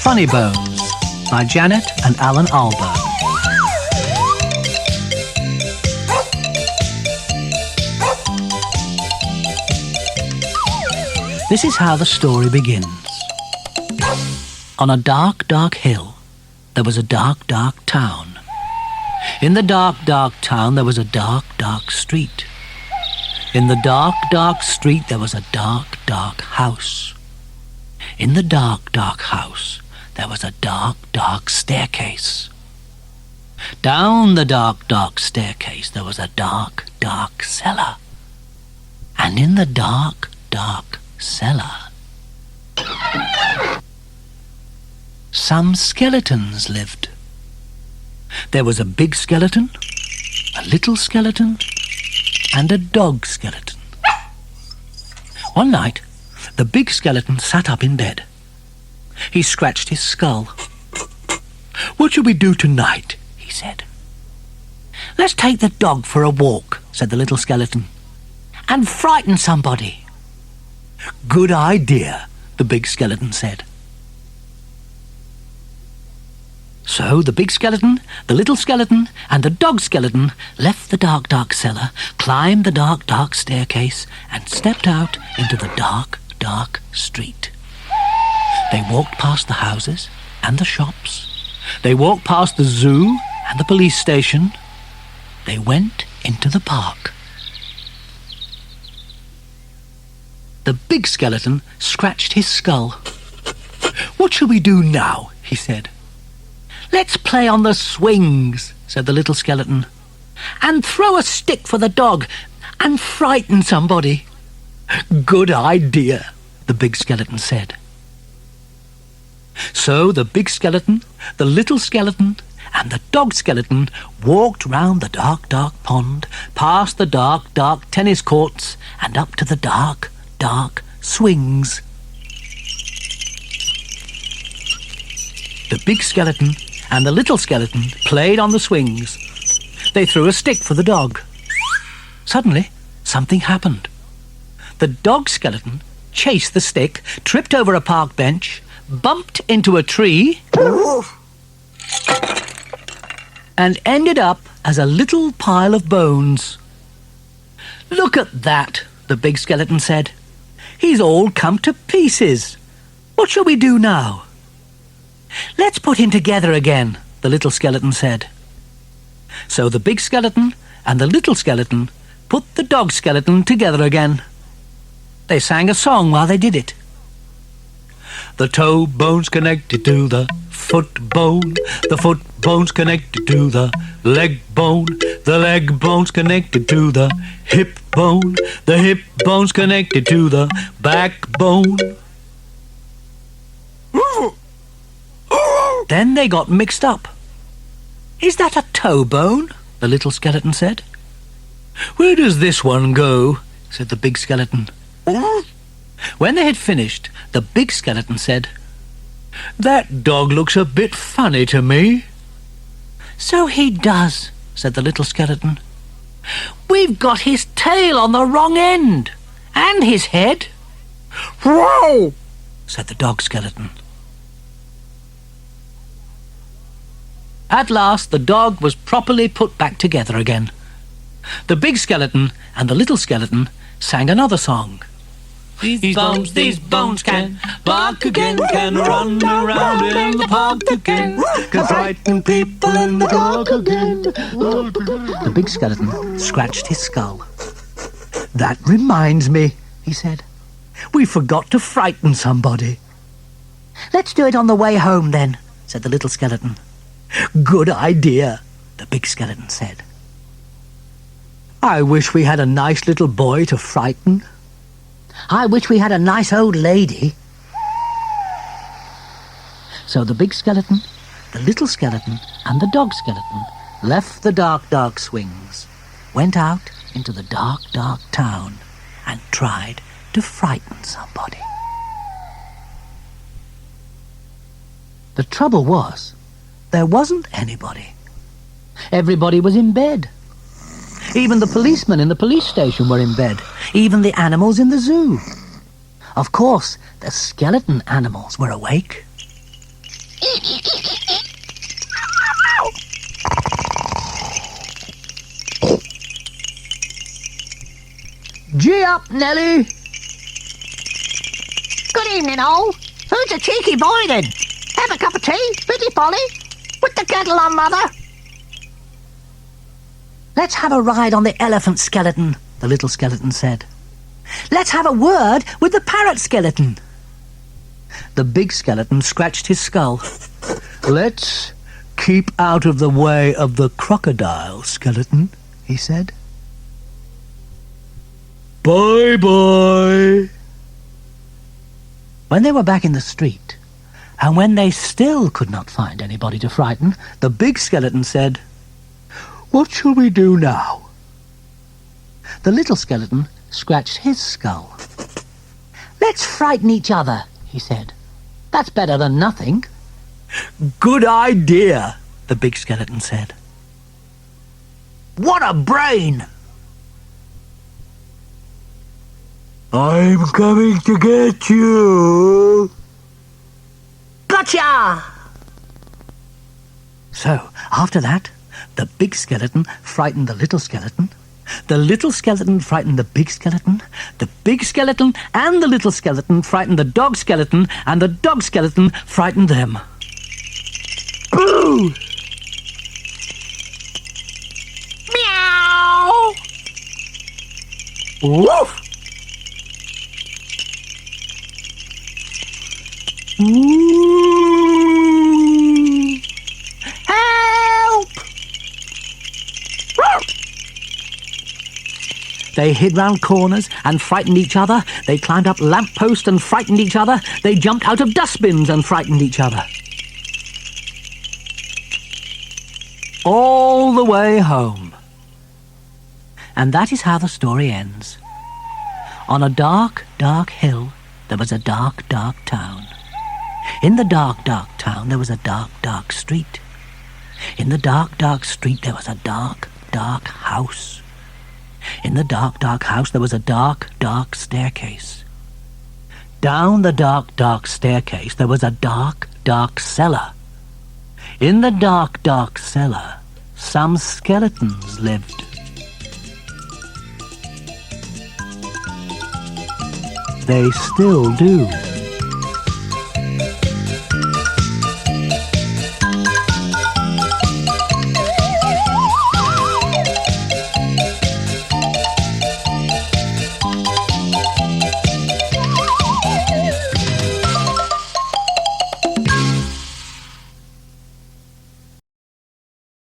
Funnybones by Janet and Alan Alber. This is how the story begins. On a dark, dark hill, there was a dark, dark town. In the dark, dark town, there was a dark, dark street. In the dark, dark street, there was a dark, dark house. In the dark, dark house, there was a dark, dark staircase. Down the dark, dark staircase, there was a dark, dark cellar. And in the dark, dark cellar, some skeletons lived. There was a big skeleton, a little skeleton, and a dog skeleton. One night, the big skeleton sat up in bed. He scratched his skull. "What shall we do tonight?" he said. "Let's take the dog for a walk," said the little skeleton, "and frighten somebody." "Good idea," the big skeleton said. So the big skeleton, the little skeleton, and the dog skeleton left the dark, dark cellar, climbed the dark, dark staircase, and stepped out into the dark, dark street. They walked past the houses and the shops. They walked past the zoo and the police station. They went into the park. The big skeleton scratched his skull. "What shall we do now?" he said. "Let's play on the swings," said the little skeleton, "and throw a stick for the dog and frighten somebody." "Good idea," the big skeleton said. So the big skeleton, the little skeleton, and the dog skeleton walked round the dark, dark pond, past the dark, dark tennis courts, and up to the dark, dark swings. The big skeleton and the little skeleton played on the swings. They threw a stick for the dog. Suddenly, something happened. The dog skeleton chased the stick, tripped over a park bench, bumped into a tree, and ended up as a little pile of bones. "Look at that," the big skeleton said. "He's all come to pieces. What shall we do now?" "Let's put him together again," the little skeleton said. So the big skeleton and the little skeleton put the dog skeleton together again. They sang a song while they did it. "The toe bone's connected to the foot bone bone's connected to the leg bone's connected to the hip bone's connected to the backbone." Then they got mixed up. "Is that a toe bone?" the little skeleton said. "Where does this one go?" said the big skeleton. When they had finished, the big skeleton said, "That dog looks a bit funny to me." "So he does," said the little skeleton. "We've got his tail on the wrong end, and his head." "Whoa!" said the dog skeleton. At last the dog was properly put back together again. The big skeleton and the little skeleton sang another song. These bones can bark again, can run around in the park again, can frighten people in the dark again." The big skeleton scratched his skull. "That reminds me," he said. "We forgot to frighten somebody." "Let's do it on the way home then," said the little skeleton. "Good idea," the big skeleton said. "I wish we had a nice little boy to frighten." "I wish we had a nice old lady." So the big skeleton, the little skeleton, and the dog skeleton left the dark, dark swings, went out into the dark, dark town, and tried to frighten somebody. The trouble was, there wasn't anybody. Everybody was in bed. Even the policemen in the police station were in bed. Even the animals in the zoo. Of course, the skeleton animals were awake. Gee up, Nelly. Good evening, all. Who's a cheeky boy, then? Have a cup of tea, Bitty Polly? Put the kettle on, Mother. Let's have a ride on the elephant skeleton, the little skeleton said. Let's have a word with the parrot skeleton. The big skeleton scratched his skull. Let's keep out of the way of the crocodile skeleton, he said. Bye-bye. When they were back in the street, and when they still could not find anybody to frighten, the big skeleton said, What shall we do now? The little skeleton scratched his skull. Let's frighten each other, he said. That's better than nothing. Good idea, the big skeleton said. What a brain! I'm coming to get you. Gotcha! So, after that, the big skeleton frightened the little skeleton. The little skeleton frightened the big skeleton. The big skeleton and the little skeleton frightened the dog skeleton, and the dog skeleton frightened them. Boo! Meow! Woof! Ooh. Help! They hid round corners and frightened each other. They climbed up lampposts and frightened each other. They jumped out of dustbins and frightened each other. All the way home. And that is how the story ends. On a dark, dark hill, there was a dark, dark town. In the dark, dark town, there was a dark, dark street. In the dark, dark street, there was a dark, dark house. In the dark, dark house, there was a dark, dark staircase. Down the dark, dark staircase, there was a dark, dark cellar. In the dark, dark cellar, some skeletons lived. They still do.